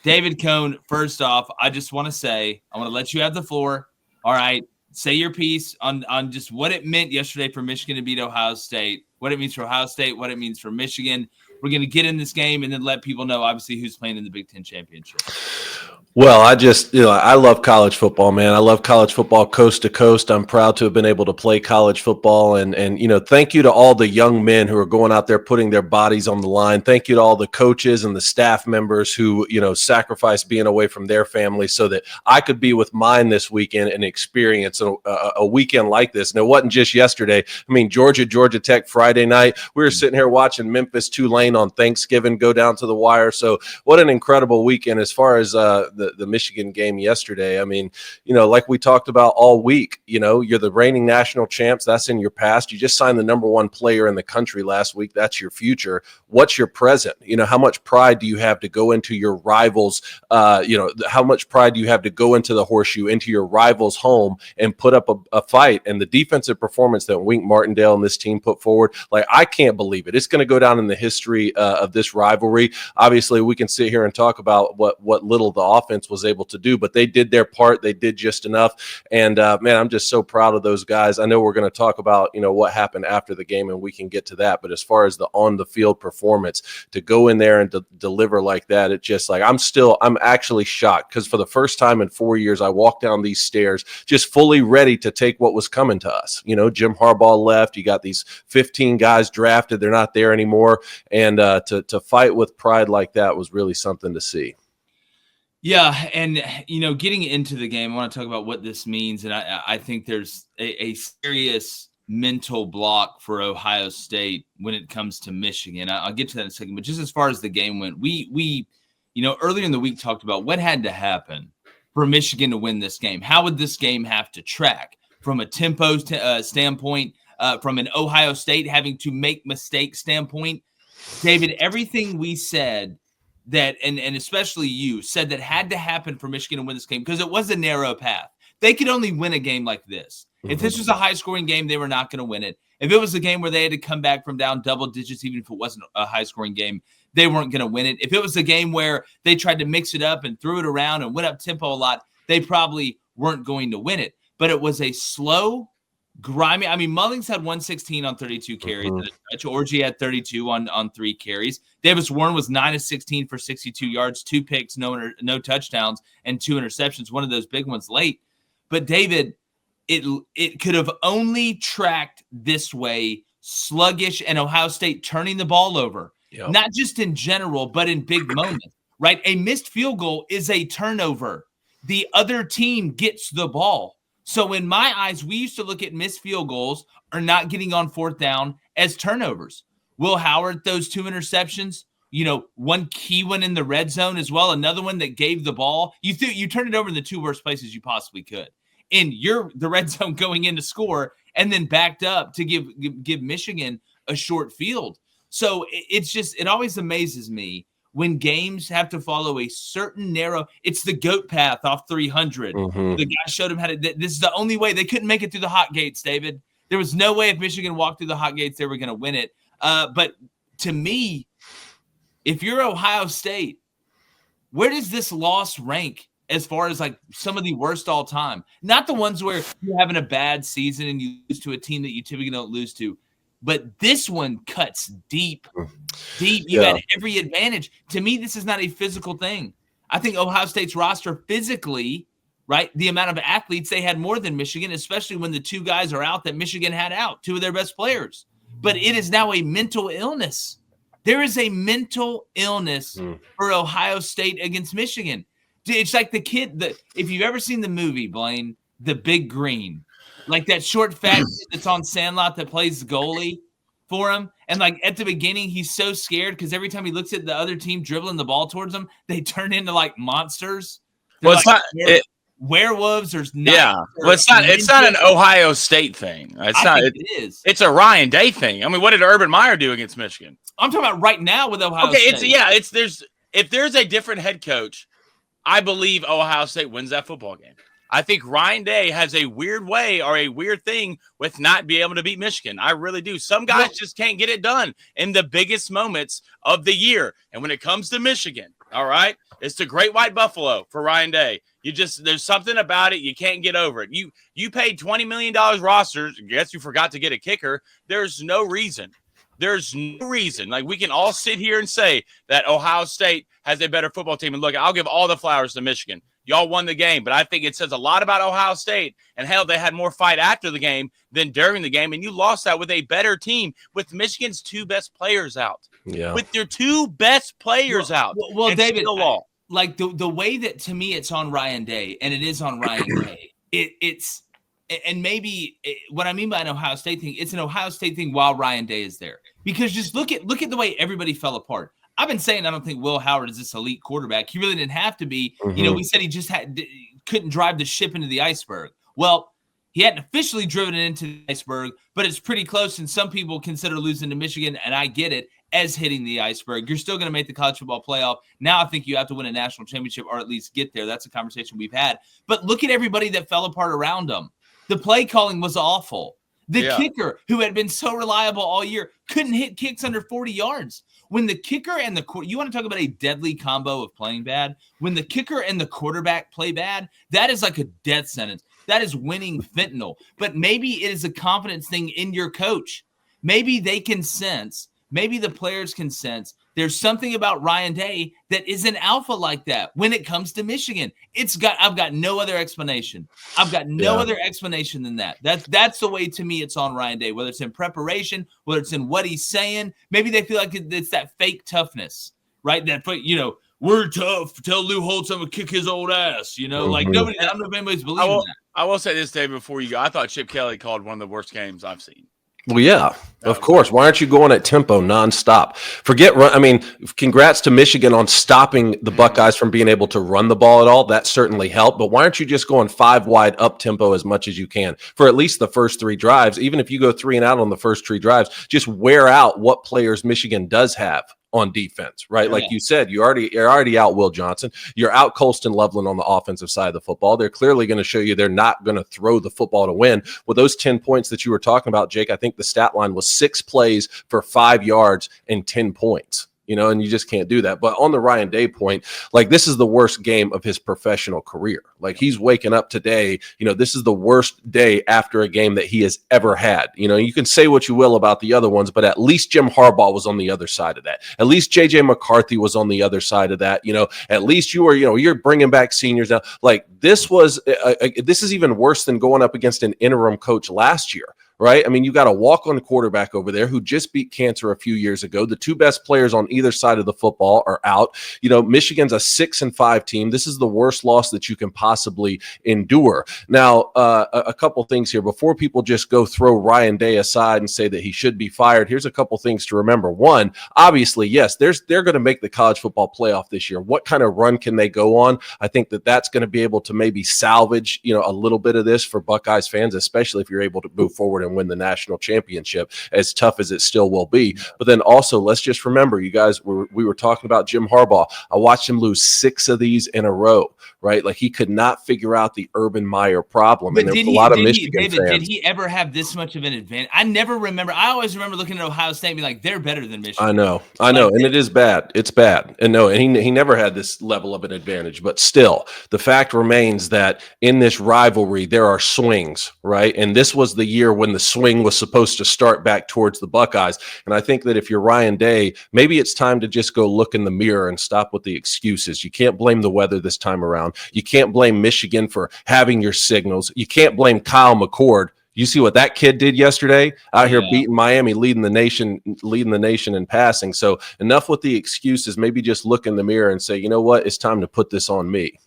David Cone, first off, I just want to say, I want to let you have the floor. All right. Say your piece on just what it meant yesterday for Michigan to beat Ohio State, what it means for Ohio State, what it means for Michigan. We're going to get in this game and then let people know, obviously, who's playing in the Big Ten Championship. Well, I love college football, man. I love college football coast to coast. I'm proud to have been able to play college football. And thank you to all the young men who are going out there putting their bodies on the line. Thank you to all the coaches and the staff members who, sacrificed being away from their families so that I could be with mine this weekend and experience a weekend like this. And it wasn't just yesterday. I mean, Georgia Tech Friday night. We were sitting here watching Memphis Tulane on Thanksgiving go down to the wire. So what an incredible weekend as far as the Michigan game yesterday. I mean, like we talked about all week, you're the reigning national champs. That's in your past. You just signed the number one player in the country last week. That's your future. What's your present? How much pride do you have to go into your rivals? How much pride do you have to go into the Horseshoe, into your rival's home and put up a fight? And the defensive performance that Wink Martindale and this team put forward, I can't believe it. It's going to go down in the history of this rivalry. Obviously, we can sit here and talk about what little the offense was able to do, but they did their part. They did just enough. And man, I'm just so proud of those guys. I know we're going to talk about, what happened after the game and we can get to that. But as far as the on the field performance, to go in there and to deliver like that, it's just I'm actually shocked because for the first time in 4 years, I walked down these stairs just fully ready to take what was coming to us. Jim Harbaugh left. You got these 15 guys drafted. They're not there anymore. And to fight with pride like that was really something to see. Yeah, and, getting into the game, I want to talk about what this means, and I think there's a serious mental block for Ohio State when it comes to Michigan. I'll get to that in a second, but just as far as the game went, we earlier in the week talked about what had to happen for Michigan to win this game. How would this game have to track from a tempo standpoint, from an Ohio State having to make mistakes standpoint? David, everything we said that, and especially you, said that had to happen for Michigan to win this game because it was a narrow path. They could only win a game like this. Mm-hmm. If this was a high-scoring game, they were not going to win it. If it was a game where they had to come back from down double digits, even if it wasn't a high-scoring game, they weren't going to win it. If it was a game where they tried to mix it up and threw it around and went up tempo a lot, they probably weren't going to win it. But it was a slow, grimy. I mean, Mullings had 116 on 32 carries. Mm-hmm. Orji had 32 on 3 carries. Davis Warren was 9 of 16 for 62 yards, 2 picks, no touchdowns, and 2 interceptions. One of those big ones late. But David, it could have only tracked this way, sluggish, and Ohio State turning the ball over. Yep. Not just in general, but in big moments. Right? A missed field goal is a turnover. The other team gets the ball. So in my eyes, we used to look at missed field goals or not getting on fourth down as turnovers. Will Howard, those 2 interceptions, one key one in the red zone as well, another one that gave the ball. You turned it over in the 2 worst places you possibly could. And you're the red zone going in to score and then backed up to give Michigan a short field. So it always amazes me when games have to follow a certain narrow, it's the goat path off 300. Mm-hmm. The guy showed him how to, this is the only way. They couldn't make it through the hot gates, David. There was no way if Michigan walked through the hot gates, they were going to win it. But to me, if you're Ohio State, where does this loss rank as far as some of the worst all time? Not the ones where you're having a bad season and you lose to a team that you typically don't lose to. But this one cuts deep. You had every advantage. To me, this is not a physical thing. I think Ohio State's roster physically, right, the amount of athletes, they had more than Michigan, especially when the 2 guys are out that Michigan had out, 2 of their best players. But it is now a mental illness. There is a mental illness for Ohio State against Michigan. It's like the kid if you've ever seen the movie, Blaine, The Big Green, like that short fat kid that's on Sandlot that plays the goalie for him. And at the beginning, he's so scared because every time he looks at the other team dribbling the ball towards him, they turn into monsters. They're well, it's not werewolves or not. Yeah. Well, it's not an Ohio State thing. It is. It's a Ryan Day thing. I mean, what did Urban Meyer do against Michigan? I'm talking about right now with Ohio State. If there's a different head coach, I believe Ohio State wins that football game. I think Ryan Day has a weird way or a weird thing with not being able to beat Michigan. I really do. Some guys just can't get it done in the biggest moments of the year. And when it comes to Michigan, All right. It's the Great White Buffalo for Ryan Day. There's something about it. You can't get over it. You paid $20 million rosters. Guess you forgot to get a kicker. There's no reason. Like, we can all sit here and say that Ohio State has a better football team. And look, I'll give all the flowers to Michigan. Y'all won the game, but I think it says a lot about Ohio State. And hell, they had more fight after the game than during the game. And you lost that with a better team, with Michigan's two best players out. Yeah. With their two best players out. Well, David, like the way that, to me, it's on Ryan Day, and it is on Ryan Day. It's and maybe what I mean by an Ohio State thing, it's an Ohio State thing while Ryan Day is there. Because just look at the way everybody fell apart. I've been saying I don't think Will Howard is this elite quarterback. He really didn't have to be. Mm-hmm. You know, we said he just couldn't drive the ship into the iceberg. Well, he hadn't officially driven it into the iceberg, but it's pretty close, and some people consider losing to Michigan, and I get it, as hitting the iceberg. You're still going to make the college football playoff. Now I think you have to win a national championship or at least get there. That's a conversation we've had. But look at everybody that fell apart around him. The play calling was awful. The kicker, who had been so reliable all year, couldn't hit kicks under 40 yards. When the kicker and you want to talk about a deadly combo of playing bad? When the kicker and the quarterback play bad, that is like a death sentence. That is winning fentanyl. But maybe it is a confidence thing in your coach. Maybe they can sense, maybe the players can sense there's something about Ryan Day that is an alpha like that when it comes to Michigan. I've got no other explanation. I've got no other explanation than that. That's the way, to me, it's on Ryan Day, whether it's in preparation, whether it's in what he's saying. Maybe they feel like it's that fake toughness, right? That, you know, we're tough. Tell Lou Holtz I'm going to kick his old ass, you know? Like, nobody, I don't know if anybody's believing that. I will say this, Dave, before you go. I thought Chip Kelly called one of the worst games I've seen. Well, yeah, of course. Why aren't you going at tempo nonstop? Congrats to Michigan on stopping the Buckeyes from being able to run the ball at all. That certainly helped. But why aren't you just going 5 wide up tempo as much as you can for at least the first 3 drives? Even if you go 3 and out on the first 3 drives, just wear out what players Michigan does have on defense, right? Like you said, you're already out Will Johnson. You're out Colston Loveland on the offensive side of the football. They're clearly going to show you they're not going to throw the football to win. With those 10 points that you were talking about, Jake, I think the stat line was 6 plays for 5 yards and 10 points. You know, and you just can't do that. But on the Ryan Day point, like, this is the worst game of his professional career. Like, he's waking up today, you know, this is the worst day after a game that he has ever had. You know, you can say what you will about the other ones, but at least Jim Harbaugh was on the other side of that. At least J.J. McCarthy was on the other side of that. You know, at least you're bringing back seniors now. Like, this is even worse than going up against an interim coach last year. Right? I mean, you got a walk-on quarterback over there who just beat cancer a few years ago. The 2 best players on either side of the football are out. You know, Michigan's a 6-5 team. This is the worst loss that you can possibly endure. Now, a couple things here before people just go throw Ryan Day aside and say that he should be fired. Here's a couple things to remember. One, obviously, yes, they're going to make the college football playoff this year. What kind of run can they go on? I think that's going to be able to maybe salvage, you know, a little bit of this for Buckeyes fans, especially if you're able to move forward and win the national championship, as tough as it still will be. But then also, let's just remember, you guys, we were talking about Jim Harbaugh. I watched him lose 6 of these in a row, right? Like, he could not figure out the Urban Meyer problem. But and there was a lot of Michigan David, fans. did he ever have this much of an advantage? I always remember looking at Ohio State and being like, they're better than Michigan. I know. And it is bad. It's bad. And he never had this level of an advantage, but still, the fact remains that in this rivalry, there are swings, right? And this was the year when the swing was supposed to start back towards the Buckeyes. And I think that if you're Ryan Day, maybe it's time to just go look in the mirror and stop with the excuses. You can't blame the weather this time around. You can't blame Michigan for having your signals. You can't blame Kyle McCord. You see what that kid did yesterday out here beating Miami, leading the nation in passing. So enough with the excuses. Maybe just look in the mirror and say, you know what? It's time to put this on me.